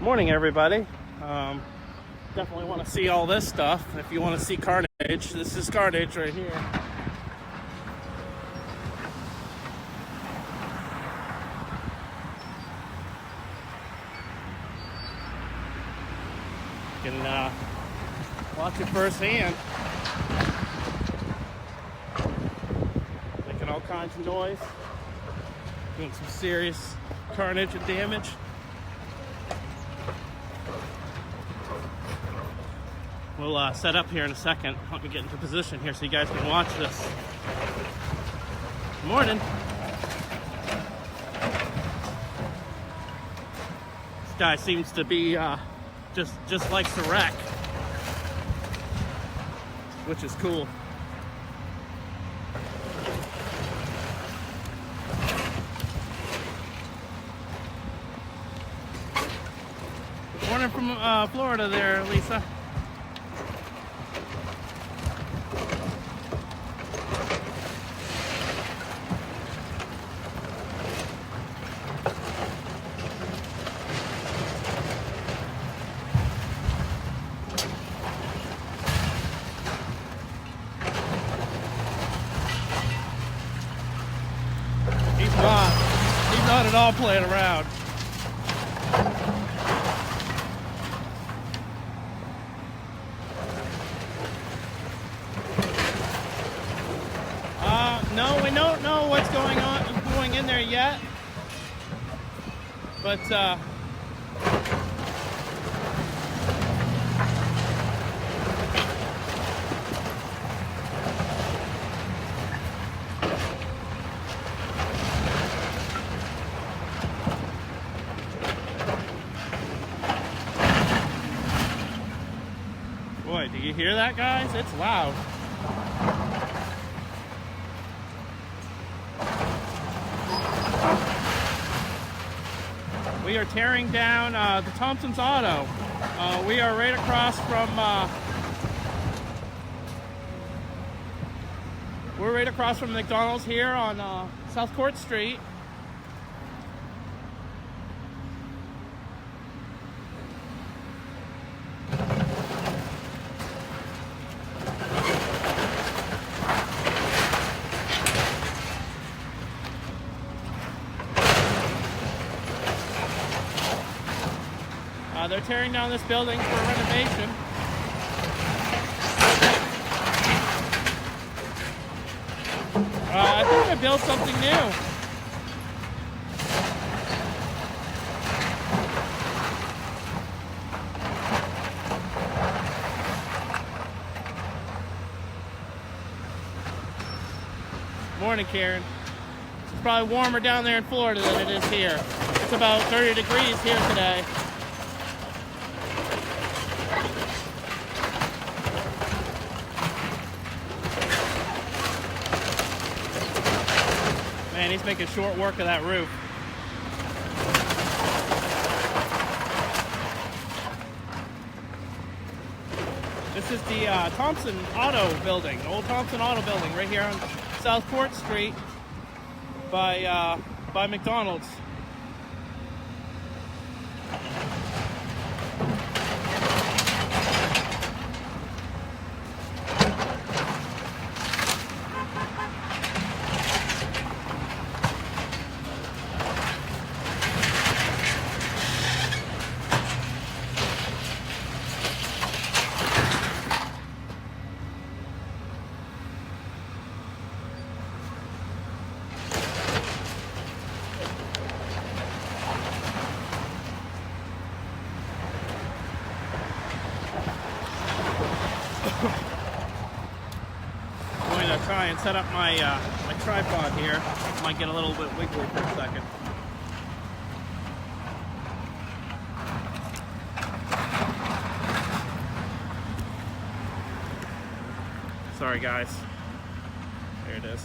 Morning, everybody. Definitely want to see all this stuff. If you want to see carnage, this is carnage right here. You can watch it firsthand. Making all kinds of noise. Doing some serious carnage and damage. We'll set up here in a second. Help me get into position here so you guys can watch this. Good morning. This guy seems to be just likes to wreck, which is cool. Good morning from Florida there, Lisa. He's not at all playing around. No, we don't know what's going in there yet. But boy, do you hear that, guys? It's loud. We are tearing down the Thompson's Auto. We are right across from we're right across from McDonald's here on South Court Street. They're tearing down this building for renovation. I think they built something new. Morning, Karen. It's probably warmer down there in Florida than it is here. It's about 30 degrees here today. Man, he's making short work of that roof. This is the Thompson Auto Building, the old Thompson Auto Building, right here on South Court Street by McDonald's. I'm going to try and set up my my tripod here. Might get a little bit wiggly for a second. Sorry, guys. There it is.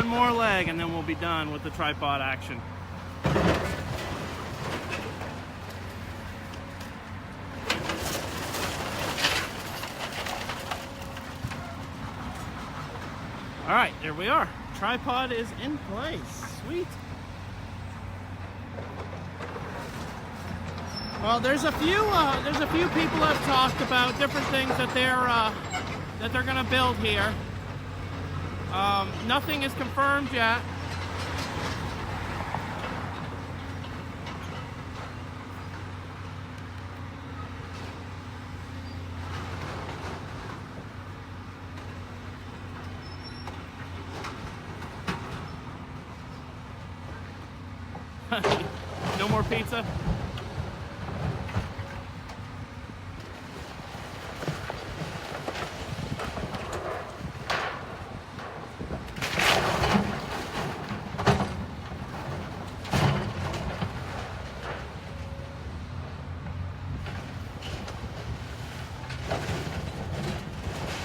One more leg and then we'll be done with the tripod action. All right, there we are. Tripod is in place. Sweet. Well, there's a few people that have talked about different things that they're going to build here. Nothing is confirmed yet. No more pizza?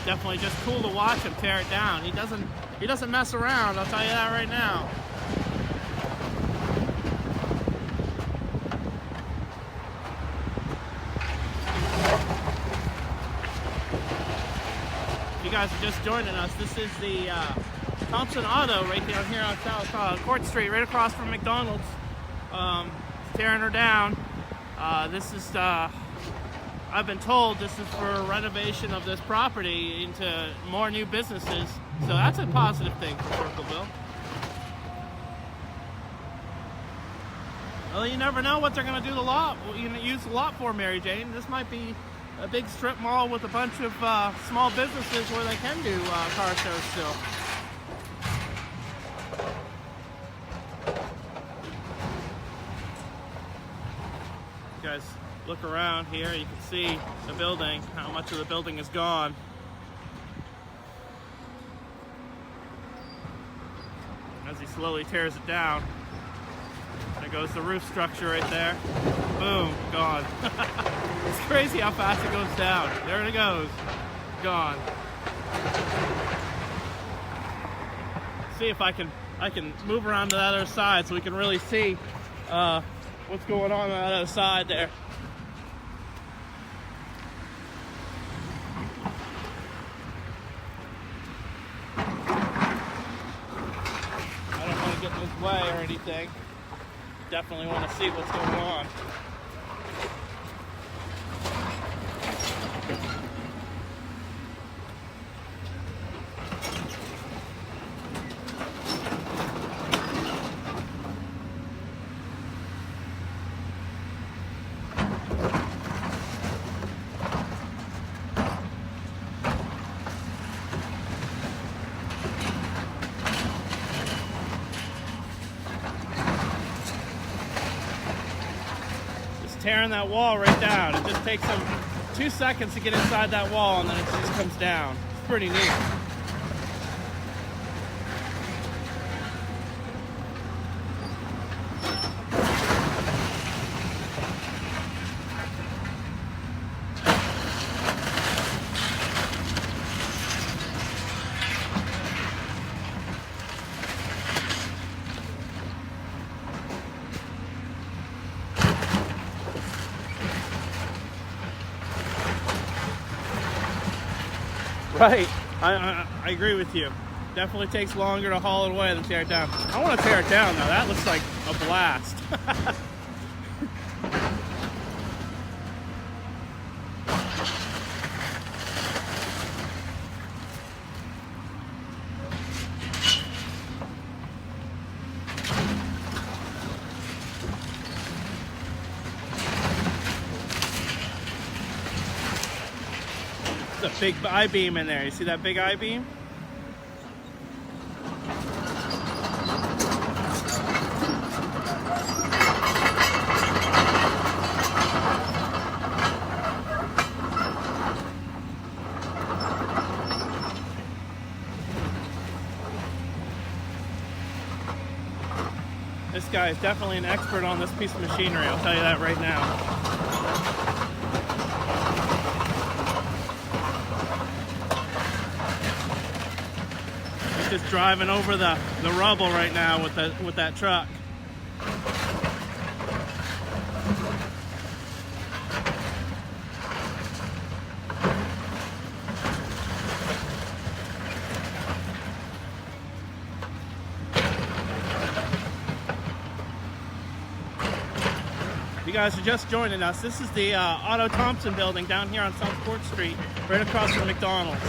Definitely just cool to watch him tear it down. He doesn't mess around, I'll tell you that right now. You guys are just joining us. This is the Thompson Auto right down here on South Court Street, right across from McDonald's. Tearing her down. This is, I've been told this is for renovation of this property into more new businesses. So that's a positive thing for Circleville. Well, you never know what they're going to do use the lot for, Mary Jane. This might be a big strip mall with a bunch of small businesses where they can do car shows still. You guys look around here, you can see the building, how much of the building is gone. As he slowly tears it down. There goes the roof structure right there. Boom, gone. It's crazy how fast it goes down. There it goes. Gone. See if I can move around to the other side so we can really see what's going on that other side there. I don't want to get in his way or anything. Definitely want to see what's going on. Tearing that wall right down. It just takes them 2 seconds to get inside that wall and then it just comes down. It's pretty neat. Right, I agree with you. Definitely takes longer to haul it away than tear it down. I want to tear it down though. That looks like a blast. A big I-beam in there. You see that big I-beam? This guy is definitely an expert on this piece of machinery, I'll tell you that right now. just driving over the rubble right now with that truck. If you guys are just joining us, this is the Auto Thompson Building down here on South Court Street, right across from McDonald's.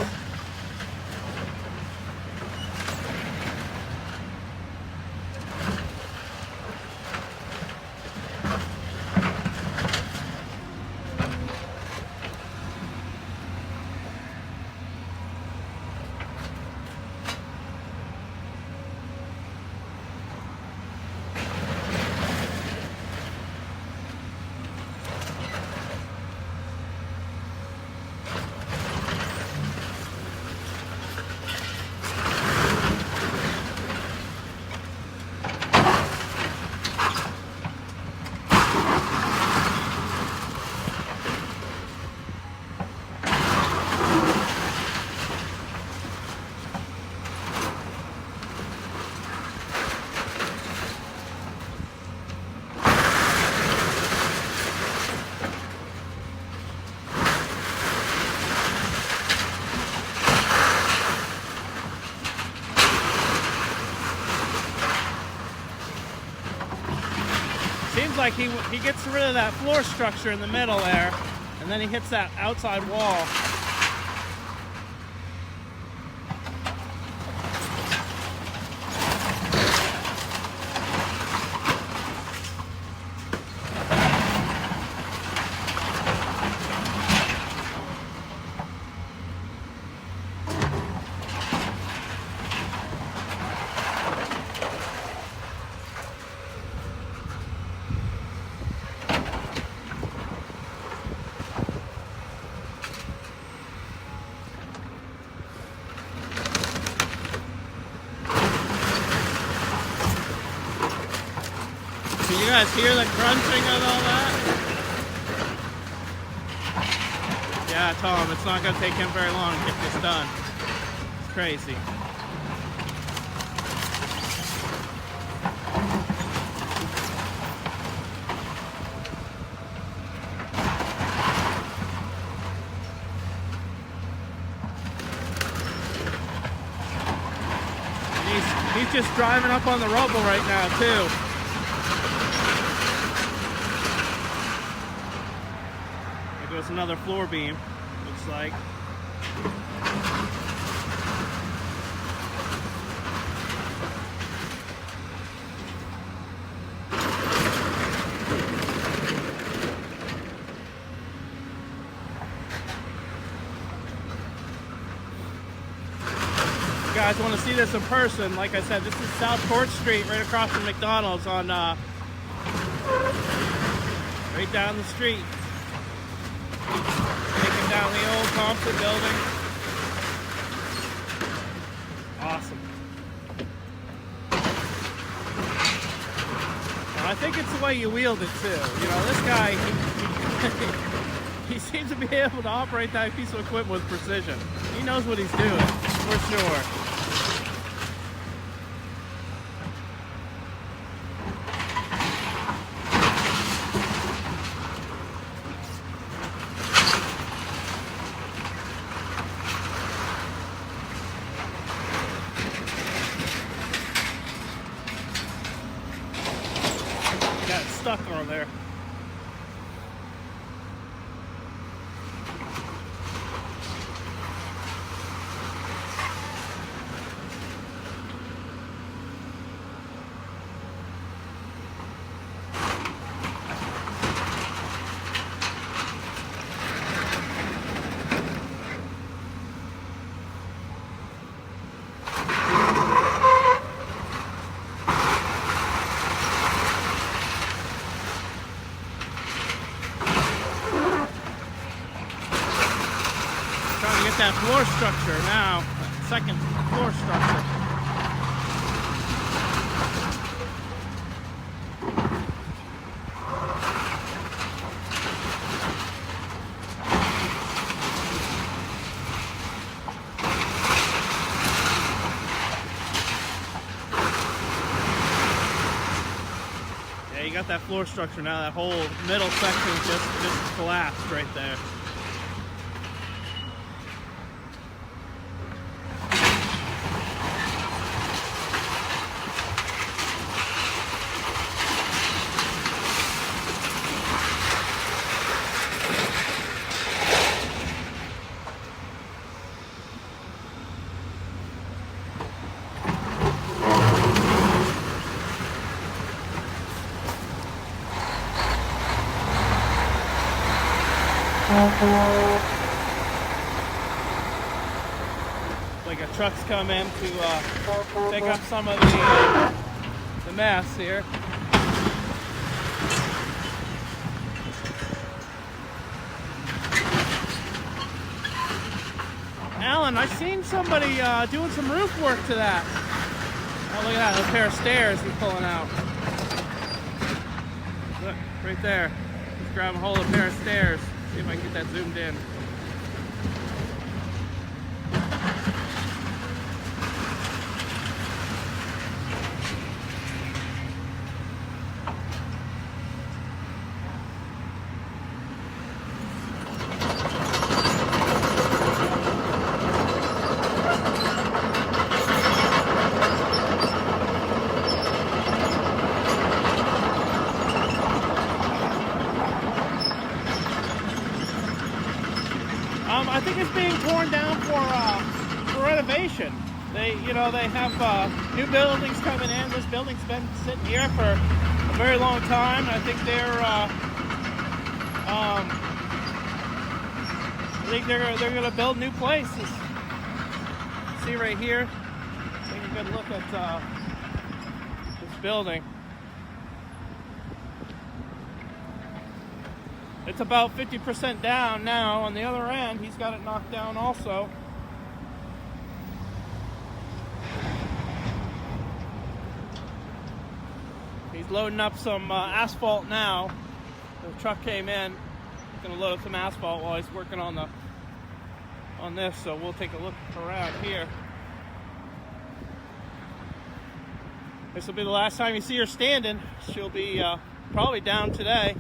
Seems like he gets rid of that floor structure in the middle there, and then he hits that outside wall. Can you guys hear the crunching and all that? Yeah, Tom, it's not going to take him very long to get this done. It's crazy. He's just driving up on the rubble right now, too. There goes another floor beam, looks like. You guys want to see this in person, like I said, this is South Court Street, right across from McDonald's on right down the street. Taking down the old Thompson Building. Awesome. Well, I think it's the way you wield it too. You know, this guy, he seems to be able to operate that piece of equipment with precision. He knows what he's doing, for sure. Got it stuck on there. Get that floor structure now, second floor structure. got that floor structure now. That whole middle section just collapsed right there. Like a truck's come in to pick up some of the mess here. Alan, I seen somebody doing some roof work to that. Oh, look at that, a pair of stairs he's pulling out. Look, right there. He's grabbing hold of a pair of stairs. See if I can get that zoomed in. I think it's being torn down for renovation. They have new buildings coming in. This building's been sitting here for a very long time. I think they're going to build new places. See right here. Take a good look at this building. It's about 50% down now. On the other end, he's got it knocked down also. He's loading up some asphalt now. The truck came in. He's going to load up some asphalt while he's working on this. So we'll take a look around here. This will be the last time you see her standing. She'll be probably down today.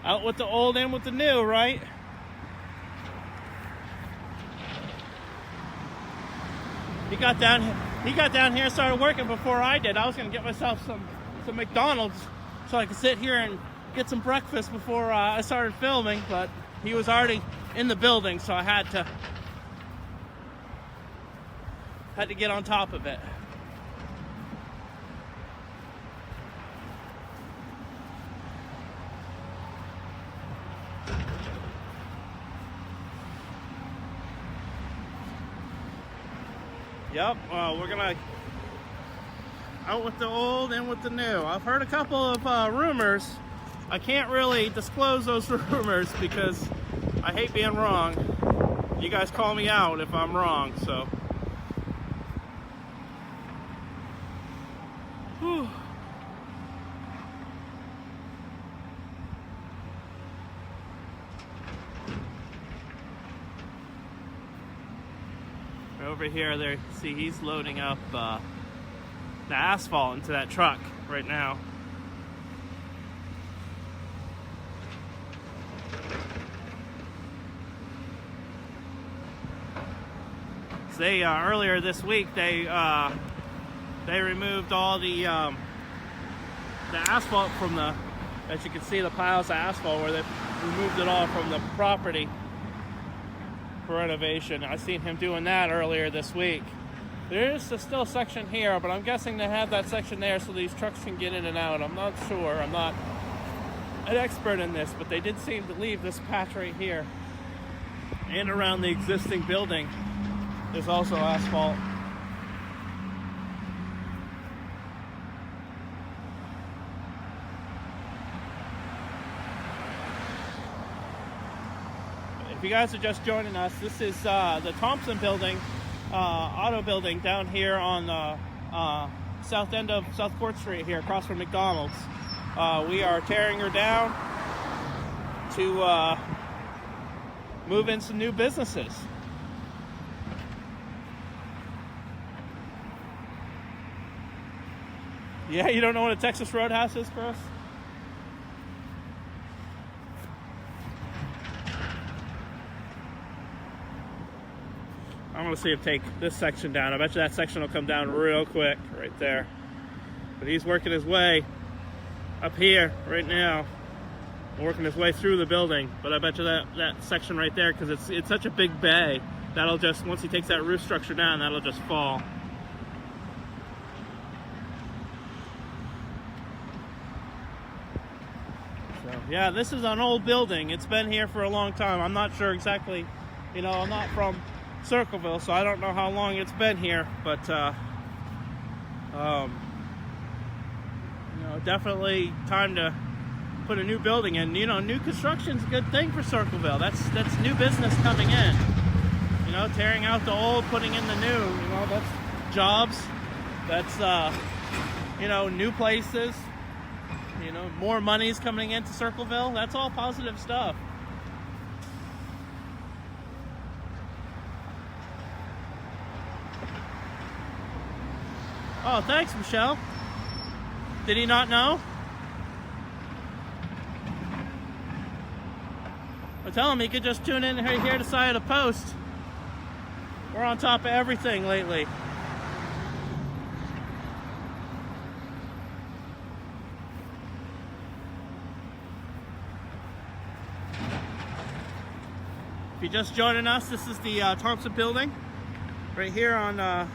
Out with the old, in with the new, right? He got down here and started working before I did. I was going to get myself some McDonald's so I could sit here and get some breakfast before I started filming, but he was already in the building, so I had to get on top of it. Yep, we're gonna out with the old, in with the new. I've heard a couple of rumors. I can't really disclose those rumors because I hate being wrong. You guys call me out if I'm wrong, so. Whew. Over here, there, see, he's loading up the asphalt into that truck right now. So they earlier this week they removed all the asphalt from the, as you can see, the piles of asphalt where they removed it all from the property for renovation. I seen him doing that earlier this week. There is still a section here, but I'm guessing they have that section there so these trucks can get in and out. I'm not sure. I'm not an expert in this, but they did seem to leave this patch right here. And around the existing building, there's also asphalt. If you guys are just joining us, this is the Thompson Building, auto building down here on the south end of South Court Street here, across from McDonald's. We are tearing her down to move in some new businesses. Yeah, you don't know what a Texas Roadhouse is, Chris? I'm going to see him take this section down. I bet you that section will come down real quick right there. But he's working his way up here right now, working his way through the building. But I bet you that section right there, because it's such a big bay, that'll just, once he takes that roof structure down, that'll just fall. Yeah, this is an old building. It's been here for a long time. I'm not sure exactly, I'm not from Circleville, so I don't know how long it's been here, but definitely time to put a new building in. New construction's a good thing for Circleville. That's new business coming in. Tearing out the old, putting in the new. That's jobs. That's new places. More money's coming into Circleville. That's all positive stuff. Oh, thanks, Michelle. Did he not know? Well, tell him he could just tune in right here to the side of the post. We're on top of everything lately. If you're just joining us, this is the Thompson Building, right here on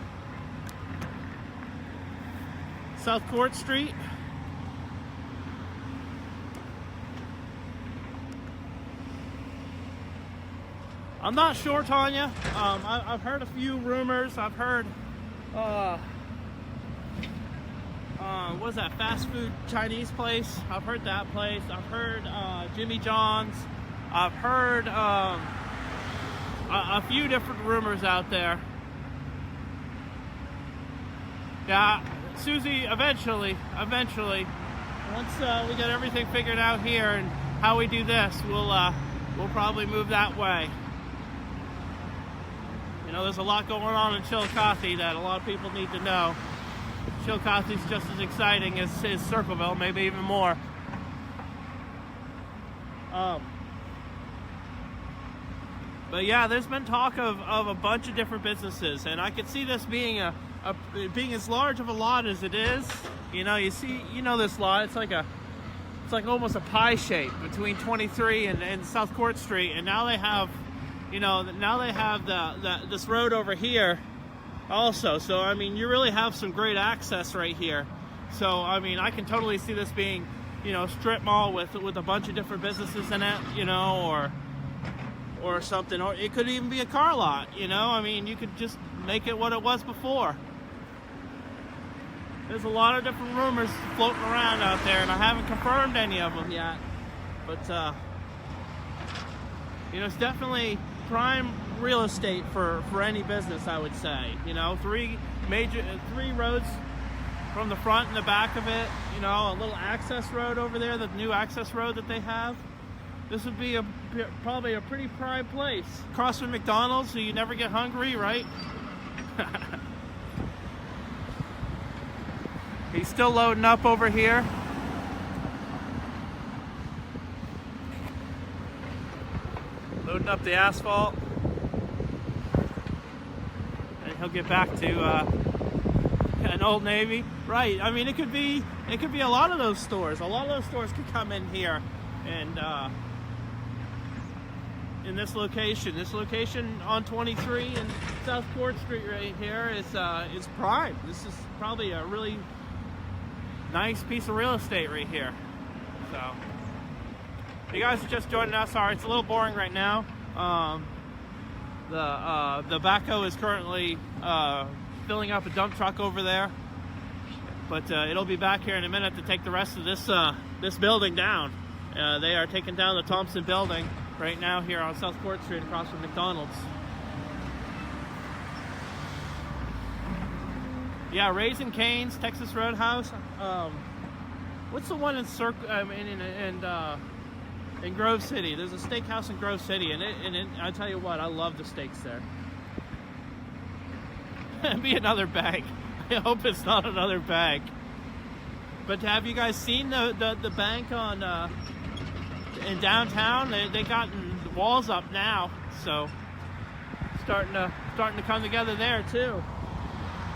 South Court Street. I'm not sure, Tanya. I've heard a few rumors. I've heard, what's that, fast food Chinese place? I've heard that place. I've heard Jimmy John's. I've heard a few different rumors out there. Yeah, Susie, eventually, once we get everything figured out here and how we do this, we'll probably move that way. There's a lot going on in Chillicothe that a lot of people need to know. Chillicothe's just as exciting as Circleville, maybe even more. But yeah, there's been talk of a bunch of different businesses, and I could see this being being as large of a lot as it is. You see, this lot. It's like almost a pie shape between 23 and South Court Street, and now they have, this road over here also. So I mean, you really have some great access right here. So I mean, I can totally see this being, a strip mall with a bunch of different businesses in it, or something, or it could even be a car lot. I mean, you could just make it what it was before. There's a lot of different rumors floating around out there, and I haven't confirmed any of them yet. But it's definitely prime real estate for any business, I would say. Three roads from the front and the back of it. A little access road over there, the new access road that they have. This would be probably a pretty prime place. Across from McDonald's, so you never get hungry, right? He's still loading up over here. Loading up the asphalt. And he'll get back to an Old Navy. Right, I mean, it could be a lot of those stores. A lot of those stores could come in here and in this location on 23 and South Court Street right here is prime. This is probably a really nice piece of real estate right here. So, if you guys are just joining us, sorry, it's a little boring right now. The backhoe is currently filling up a dump truck over there, but it'll be back here in a minute to take the rest of this building down. They are taking down the Thompson Building right now here on South Court Street across from McDonald's. Yeah, Raising Cane's, Texas Roadhouse. What's the one in in Grove City. There's a steakhouse in Grove City, and I tell you what, I love the steaks there. It'd be another bag. I hope it's not another bag. But have you guys seen the bank on in downtown? They gotten walls up now, so starting to come together there too.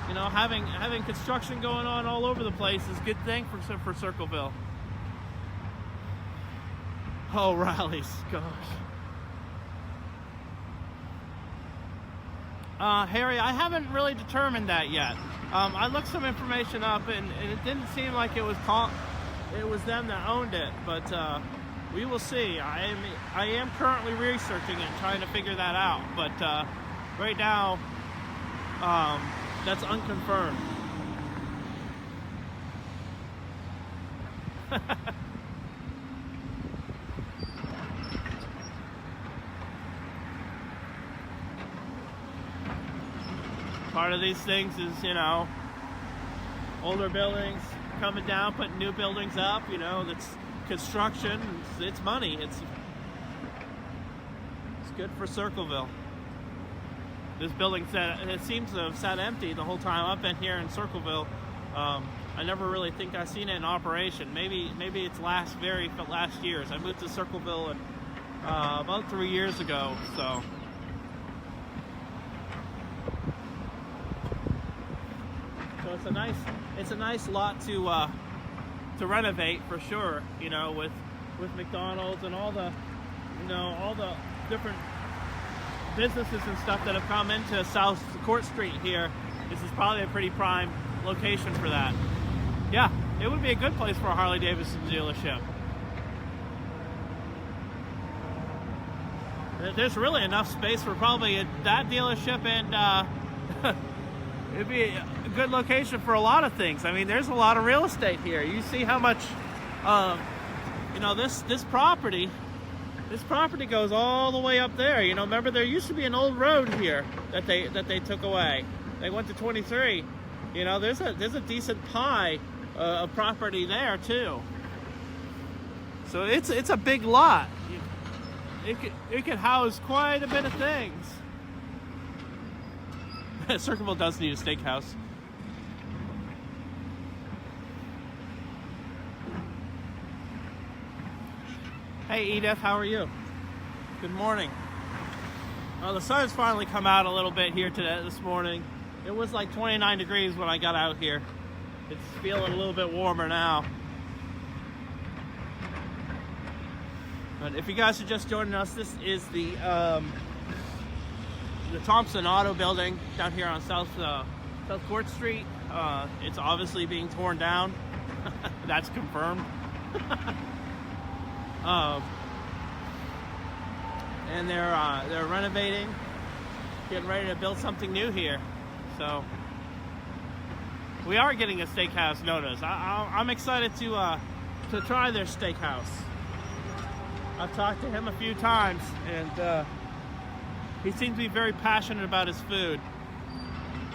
You know, having construction going on all over the place is a good thing for Circleville. Oh, rallies, gosh. Harry, I haven't really determined that yet. I looked some information up, and it didn't seem like it was them that owned it, but we will see. I am currently researching it and trying to figure that out, but right now, that's unconfirmed. Part of these things is, you know, older buildings coming down, putting new buildings up. You know, that's construction. It's money. It's good for Circleville. This building it seems to have sat empty the whole time I've been here in Circleville. I never really think I've seen it in operation. Maybe it's last years. I moved to Circleville about 3 years ago, so. So it's a nice lot to renovate for sure. You know, with McDonald's and all the different businesses and stuff that have come into South Court Street here. This is probably a pretty prime location for that. Yeah, it would be a good place for a Harley-Davidson dealership. There's really enough space for probably that dealership, and it'd be a good location for a lot of things. I mean, there's a lot of real estate here. You see how much, this property goes all the way up there. You know, remember there used to be an old road here that they took away. They went to 23. You know, there's a decent pie of property there too. So it's a big lot. It could house quite a bit of things. Circleville does need a steakhouse. Hey Edith, how are you? Good morning. Well, the sun's finally come out a little bit here this morning. It was like 29 degrees when I got out here. It's feeling a little bit warmer now. But if you guys are just joining us, this is the Thompson Building down here on South Court Street. It's obviously being torn down. That's confirmed. And they're renovating, getting ready to build something new here. So we are getting a steakhouse notice. I'm excited to try their steakhouse. I've talked to him a few times, and he seems to be very passionate about his food.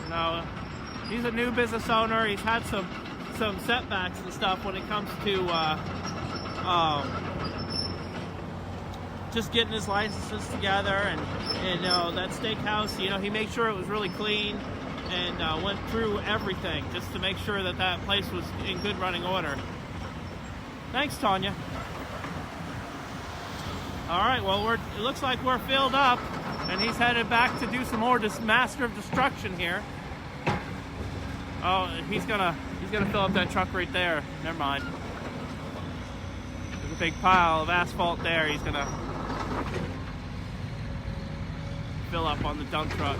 You know, he's a new business owner. He's had some setbacks and stuff when it comes to just getting his licenses together, and that steakhouse. You know, he made sure it was really clean and went through everything just to make sure that place was in good running order. Thanks, Tanya. All right, well, it looks like we're filled up, and he's headed back to do some more Master of Destruction here. Oh, he's gonna fill up that truck right there. Never mind. There's a big pile of asphalt there. He's gonna fill up on the dump truck.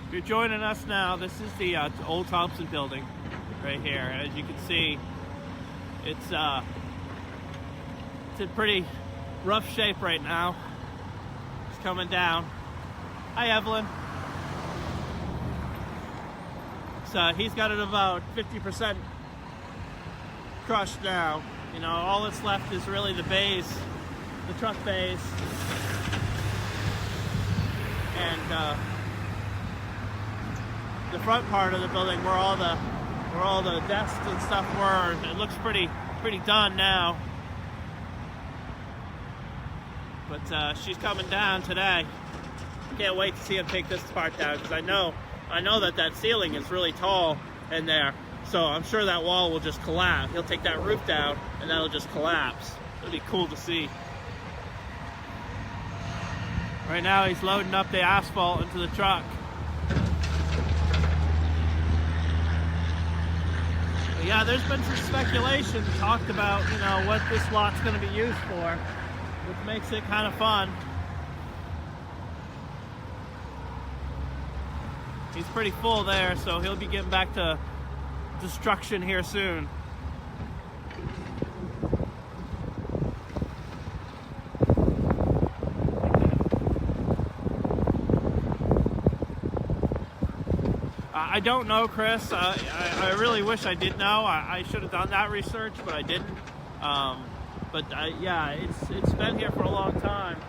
If you're joining us now, this is the old Thompson Building right here. As you can see, it's in pretty rough shape right now. It's coming down. Hi, Evelyn. So he's got it about 50% crushed now. You know, all that's left is really the bays, the truck bays, and the front part of the building where all the desks and stuff were. It looks pretty done now. But she's coming down today. Can't wait to see him take this part down, because I know that ceiling is really tall in there. So I'm sure that wall will just collapse. He'll take that roof down and that'll just collapse. It'll be cool to see. Right now he's loading up the asphalt into the truck. But yeah, there's been some speculation talked about, you know, what this lot's going to be used for, which makes it kind of fun. He's pretty full there, so he'll be getting back to destruction here soon. I don't know, Chris. I really wish I did know. I should have done that research, but I didn't. Yeah, it's been here for a long time.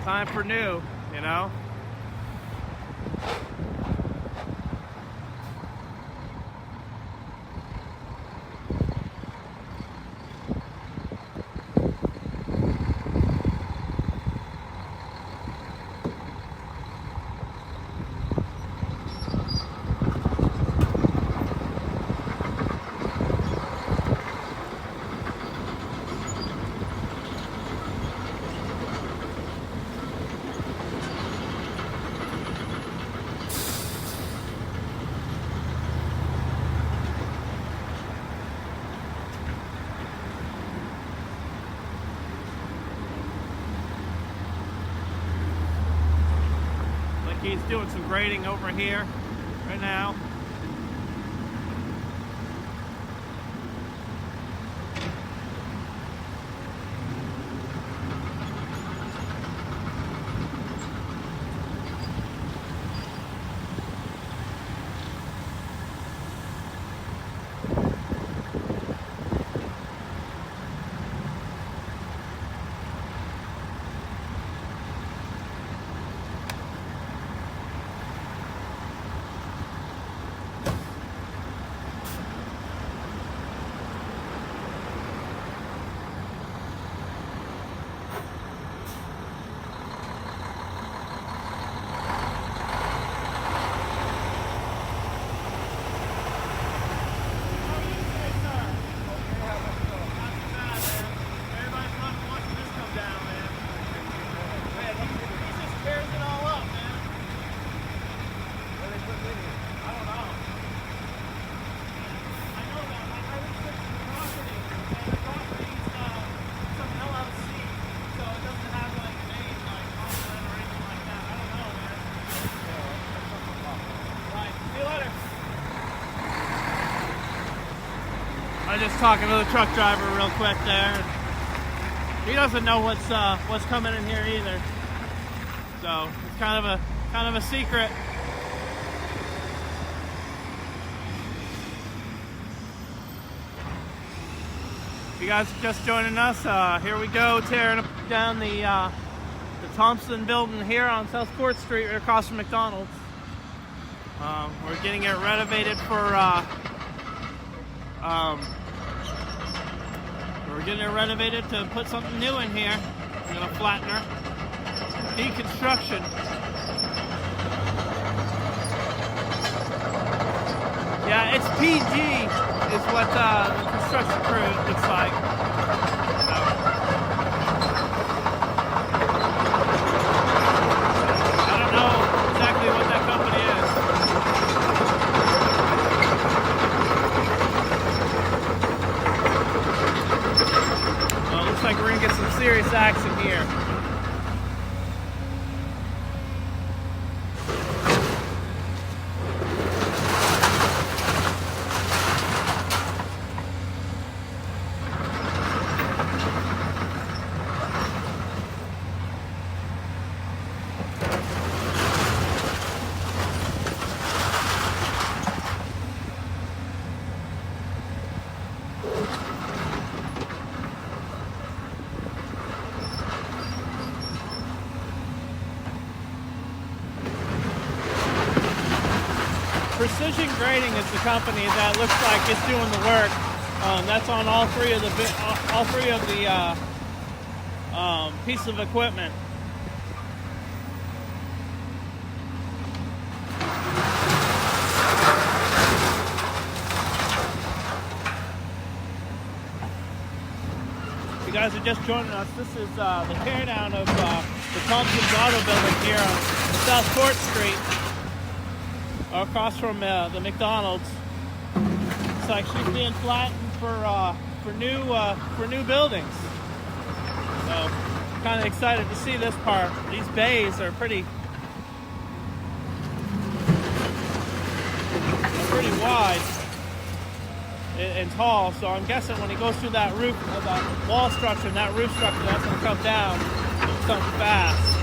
Time for new, you know? He's doing some grading over here right now. I was just talking to the truck driver real quick there. He doesn't know what's coming in here either. So it's kind of a secret. If you guys are just joining us, here we go, tearing down the Thompson Building here on South Court Street, right across from McDonald's. We're getting it renovated for we're getting it renovated to put something new in here. We're gonna flatten her. Deconstruction. Yeah, it's PG is what the construction crew looks like. I don't know exactly what that company is. Well, it looks like we're gonna get some serious action here. Precision Grading is the company that looks like it's doing the work. That's on all three of the pieces of equipment. If you guys are just joining us, this is the teardown of the Thompson Building here on South Court Street, across from the McDonald's. It's like she's being flattened for new buildings. So kind of excited to see this part. These bays are pretty wide and tall, so I'm guessing when he goes through that roof, that wall structure, and that roof structure, that's going to come down something fast.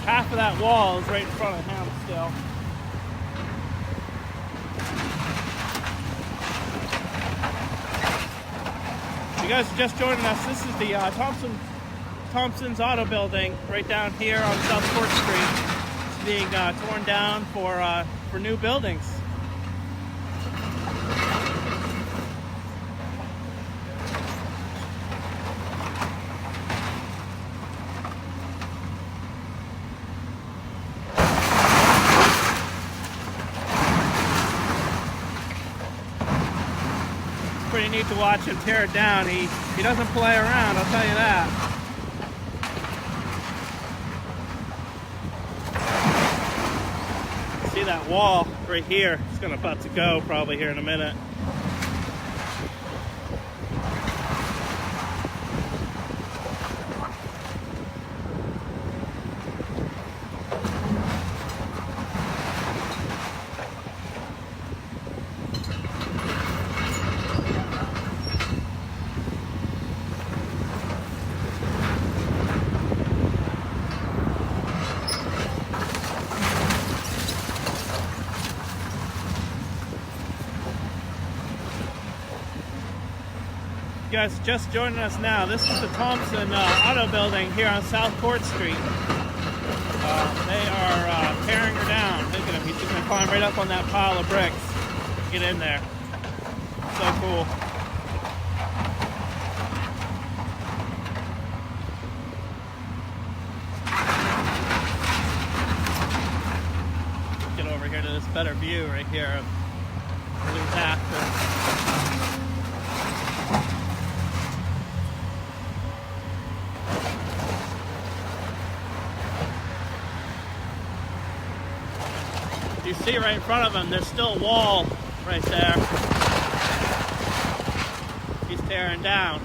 Half of that wall is right in front of him still. If you guys are just joining us, this is the Thompson's Auto Building right down here on South Court Street. It's being torn down for new buildings. Pretty neat to watch him tear it down. He doesn't play around, I'll tell you that. See that wall right here? It's about to go probably here in a minute. You guys just joining us now. This is the Thompson Auto Building here on South Court Street. They are tearing her down. Look at him. He's just going to climb right up on that pile of bricks. Get in there. So cool. Get over here to this better view right here of where there's after. You see right in front of him, there's still a wall right there. He's tearing down.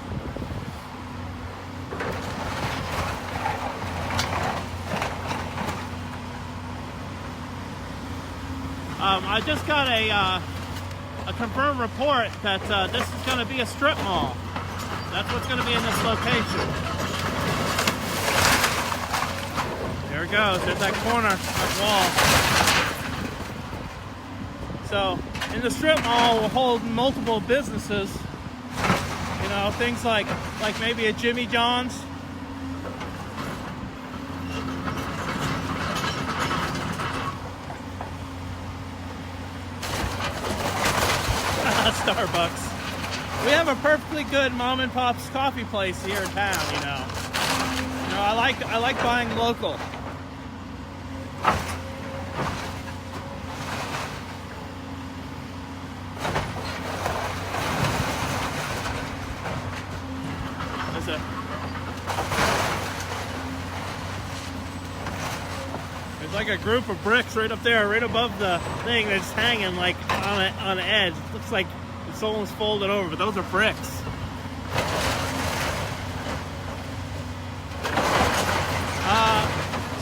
I just got a confirmed report that this is going to be a strip mall. That's what's going to be in this location. There it goes. There's that corner, that wall. So, in the strip mall, we'll hold multiple businesses. You know, things like maybe a Jimmy John's. Starbucks. We have a perfectly good mom and pop's coffee place here in town. You know, I like buying local. There's like a group of bricks right up there, right above the thing that's hanging like on an edge. It looks like it's almost folded over, but those are bricks.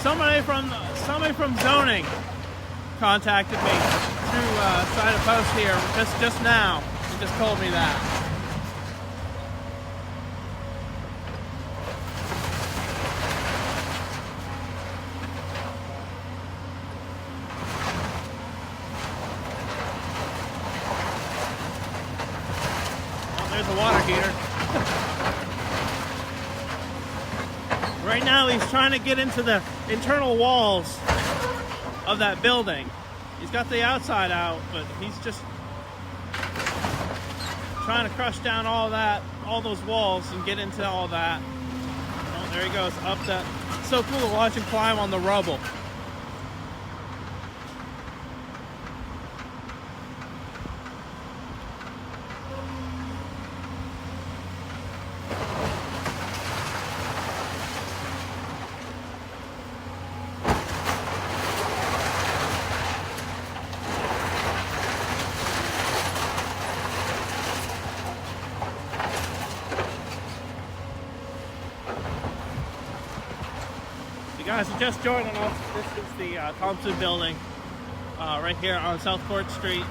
somebody from zoning contacted me through Side of Post here just now. He just told me that. There's a water heater. Right now he's trying to get into the internal walls of that building. He's got the outside out, but he's just trying to crush down all those walls and get into all that. Oh, there he goes, up that. It's so cool to watch him climb on the rubble. You guys are just joining us. This is the Thompson Building right here on South Court Street.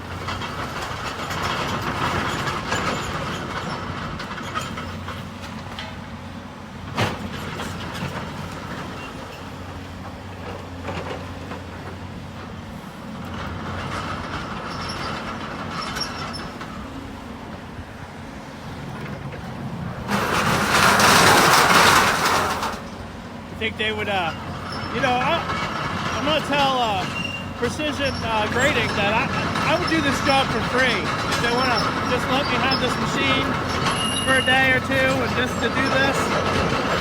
I think they would, you know, I'm going to tell Precision Grading that I would do this job for free. If they want to just let me have this machine for a day or two and just to do this,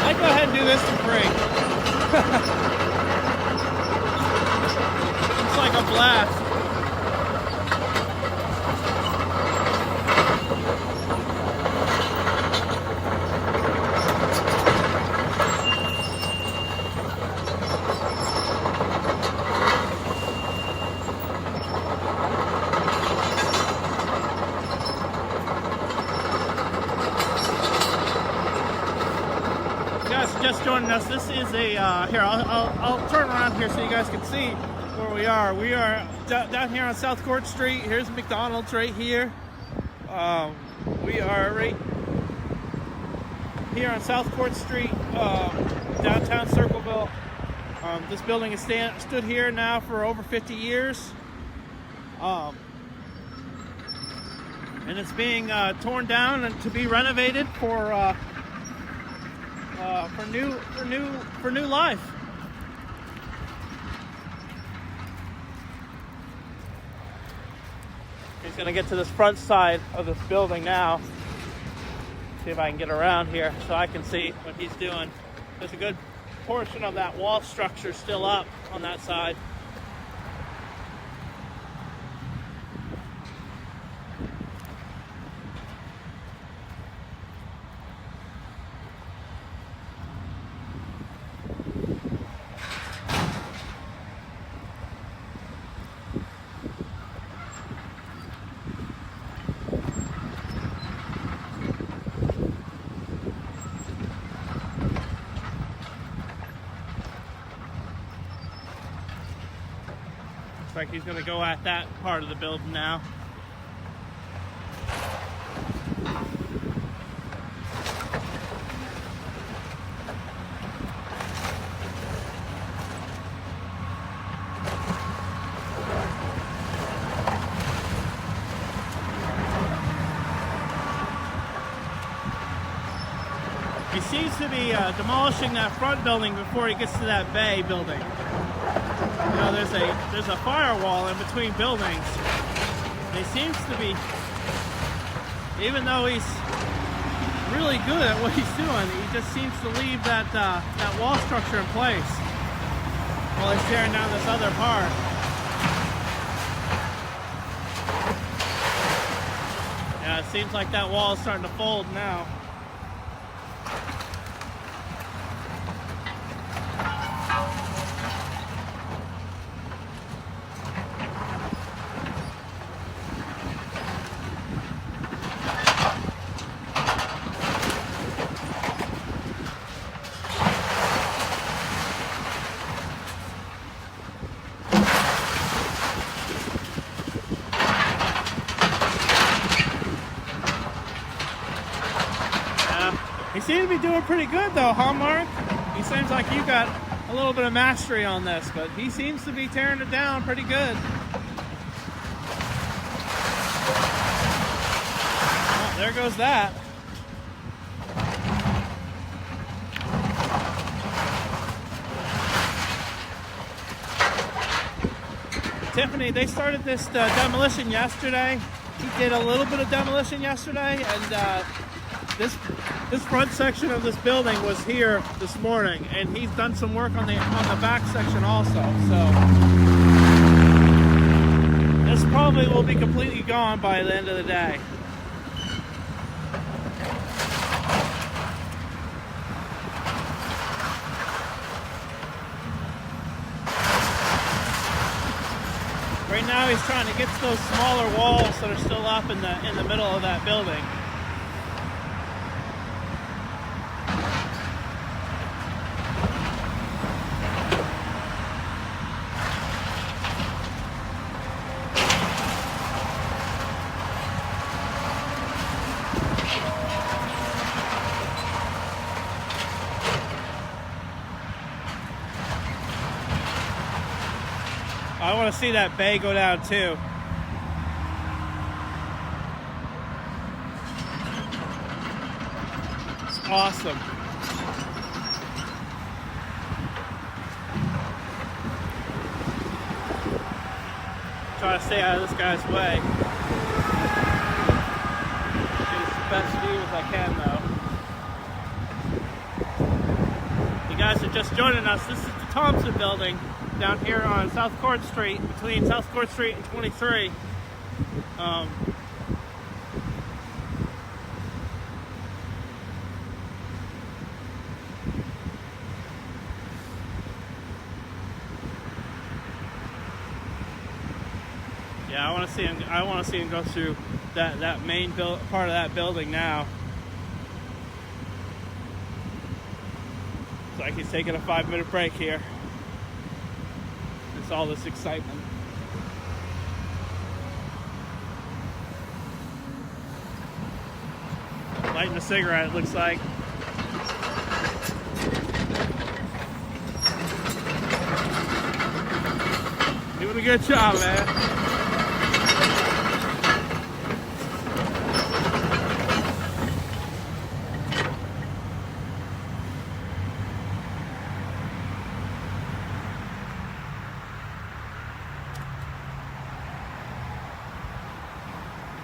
I'd go ahead and do this for free. It's like a blast. Just joining us. This is a here. I'll turn around here so you guys can see where we are. We are down here on South Court Street. Here's McDonald's right here. We are right here on South Court Street, downtown Circleville. This building has stood here now for over 50 years, and it's being torn down and to be renovated for new life. He's gonna get to this front side of this building now. See if I can get around here so I can see what he's doing. There's a good portion of that wall structure still up on that side. Looks like he's going to go at that part of the building now. He seems to be demolishing that front building before he gets to that bay building. You know, there's a firewall in between buildings. He seems to be, even though he's really good at what he's doing, he just seems to leave that wall structure in place while he's tearing down this other part. Yeah, it seems like that wall is starting to fold now. You seem to be doing pretty good though, huh, Mark? He seems like you got a little bit of mastery on this, but he seems to be tearing it down pretty good. Oh, there goes that. Tiffany, they started this demolition yesterday. He did a little bit of demolition yesterday, and this front section of this building was here this morning, and he's done some work on the back section also. So this probably will be completely gone by the end of the day. Right now he's trying to get to those smaller walls that are still up in the middle of that building. I want to see that bay go down too. It's awesome. Try to stay out of this guy's way. Get as the best view as I can though. You guys are just joining us. This is the Thompson Building down here on South Court Street, between South Court Street and 23. Yeah, I want to see him. I want to see him go through that main part of that building now. It's like he's taking a 5-minute break here. All this excitement. Lighting a cigarette, it looks like. Doing a good job, man.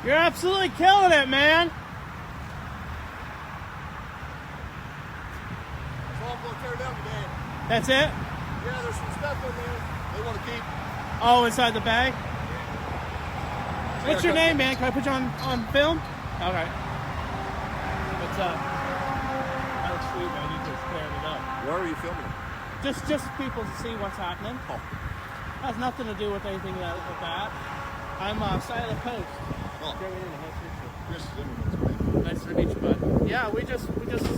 You're absolutely killing it, man. That's all I'm going to tear down today. That's it? Yeah, there's some stuff in there they want to keep. Oh, inside the bag? What's your name, man? Can I put you on film? Okay. What's up? That looks sweet, man. You just tearing it up. Where are you filming? Just people to see what's happening. Oh. Has nothing to do with anything with that. I'm side of the post. Oh. Nice to meet you, bud. Yeah, we just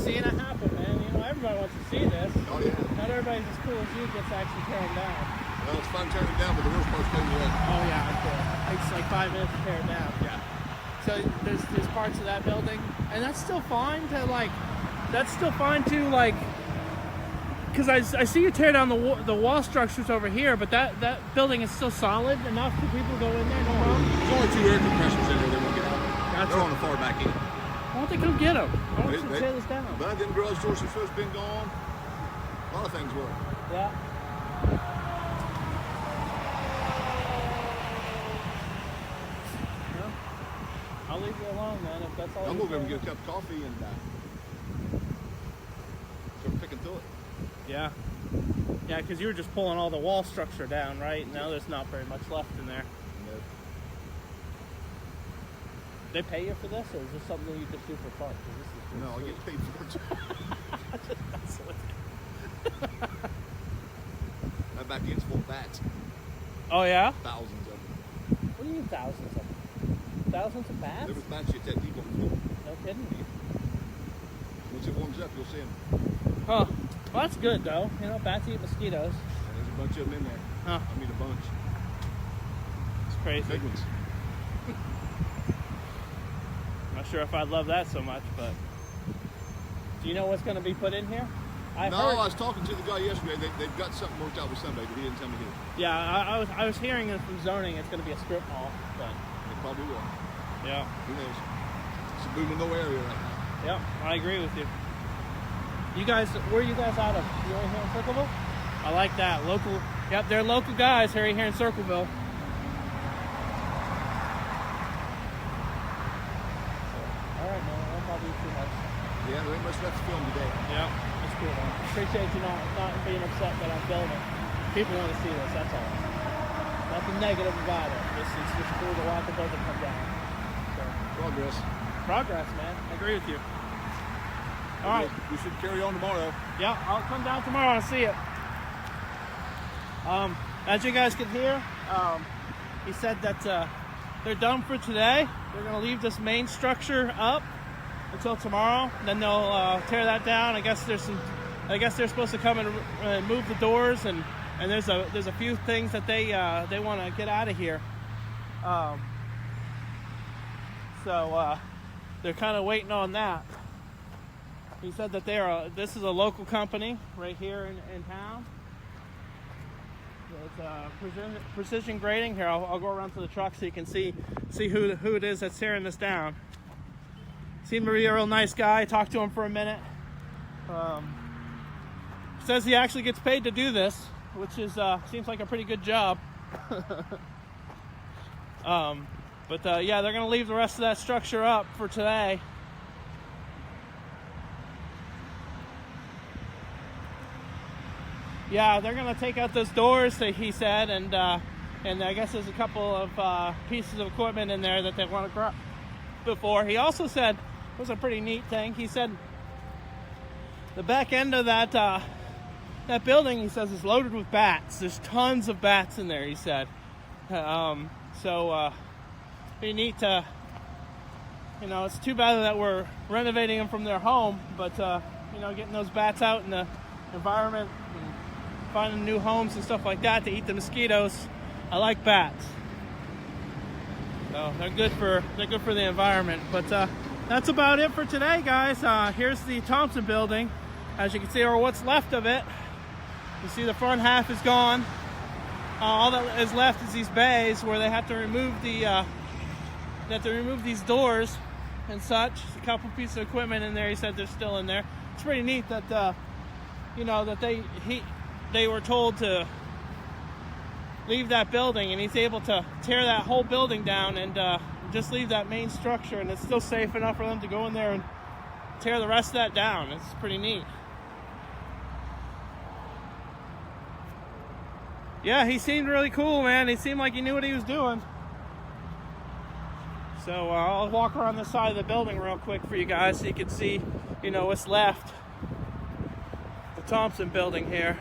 seeing it happen, man. You know, everybody wants to see this. Oh yeah. Not everybody's as cool as you gets to actually tear them down. Well, it's fun tearing it down, but the worst part's cleaning it up. Oh yeah, it's cool. It takes like 5 minutes to tear it down. Yeah. So there's parts of that building, and that's still fine to like. That's still fine to like. Because I see you tear down the wall structures over here, but that building is still solid enough for people to go in there. No problem. There's only 2 air compressors in there. They won't get out. Gotcha. They're on the far back end. Why don't they come get them? Why don't you tear this down? But then garage doors are supposed to be gone. A lot of things were. Yeah. Well, I'll leave you alone, man. If that's all. I'm going to go and get a cup of coffee and start picking through it. Yeah. Yeah, because you were just pulling all the wall structure down, right? Now there's not very much left in there. Nope. They pay you for this, or is this something you just do for fun? No, I get paid for it. That back end's full of bats. Oh, yeah? Thousands of them. What do you mean thousands of them? Thousands of bats? There was bats you that deep on the floor. No kidding me. Once it warms up, you'll see them. Huh. Well, that's good, though. You know, bats eat mosquitoes. And there's a bunch of them in there. Huh. I mean, a bunch. It's crazy. Big ones. I'm not sure if I'd love that so much, but Do you know what's going to be put in here? I was talking to the guy yesterday. They've got something worked out with somebody, but he didn't tell me who. Yeah, I was hearing it from zoning. It's going to be a strip mall, but It probably will. yeah. Who knows? It's a boom in no area right now. Yep, I agree with you. You guys, where are you guys out of? You over here in Circleville? I like that. Local. Yep, they're local guys here in Circleville. All right, man. That probably too much. Yeah, there ain't much left to film today. Yeah, that's cool, man. Appreciate you not being upset that I'm filming. People want to see this, that's all. Nothing negative about it. It's just cool to watch the building come down. So, progress, man. I agree with you. All right. We should carry on tomorrow. Yeah, I'll come down tomorrow and see it. As you guys can hear, he said that they're done for today. They're going to leave this main structure up until tomorrow. Then they'll tear that down. I guess they're supposed to come and move the doors, and there's a few things that they want to get out of here. So they're kind of waiting on that. He said that this is a local company right here in town. It's precision grading. Here, I'll go around to the truck so you can see who it is that's tearing this down. Seemed to be a real nice guy. Talked to him for a minute. Says he actually gets paid to do this, which is seems like a pretty good job. But yeah, they're gonna leave the rest of that structure up for today. Yeah, they're gonna take out those doors, he said, and I guess there's a couple of pieces of equipment in there that they want to grab before. He also said, it was a pretty neat thing. He said the back end of that building, he says, is loaded with bats. There's tons of bats in there, he said. So pretty neat to, it's too bad that we're renovating them from their home, but getting those bats out in the environment and finding new homes and stuff like that to eat the mosquitoes. I like bats. So they're good for the environment. But that's about it for today, guys. Here's the Thompson Building, as you can see, or what's left of it. You see the front half is gone. All that is left is these bays where they have to remove these doors and such. A couple pieces of equipment in there. He said they're still in there. It's pretty neat that that they were told to leave that building, and he's able to tear that whole building down and just leave that main structure, and it's still safe enough for them to go in there and tear the rest of that down. It's pretty neat. Yeah, he seemed really cool, man. He seemed like he knew what he was doing. So I'll walk around the side of the building real quick for you guys so you can see, what's left. The Thompson Building here.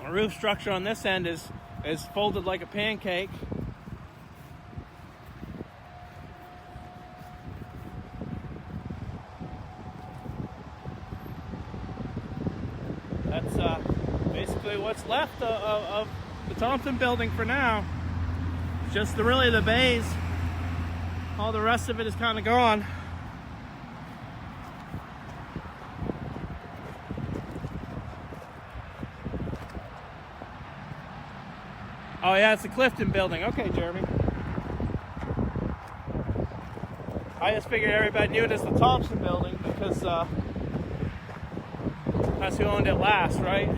The roof structure on this end is folded like a pancake. That's basically what's left of the Thompson Building for now. Just really the bays. All the rest of it is kind of gone. Oh yeah, it's the Clifton Building. Okay, Jeremy. I just figured everybody knew it as the Thompson Building because that's who owned it last, right?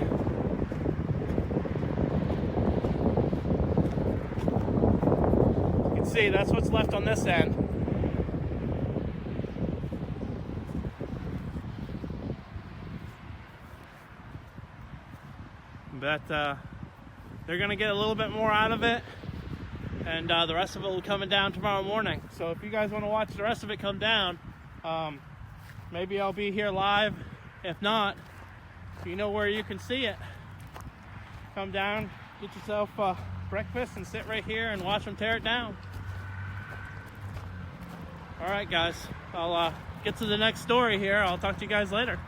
You can see that's what's left on this end. But they're going to get a little bit more out of it, and the rest of it will be coming down tomorrow morning. So if you guys want to watch the rest of it come down, maybe I'll be here live. If not, you know where you can see it. Come down, get yourself breakfast, and sit right here and watch them tear it down. All right, guys, I'll get to the next story here. I'll talk to you guys later.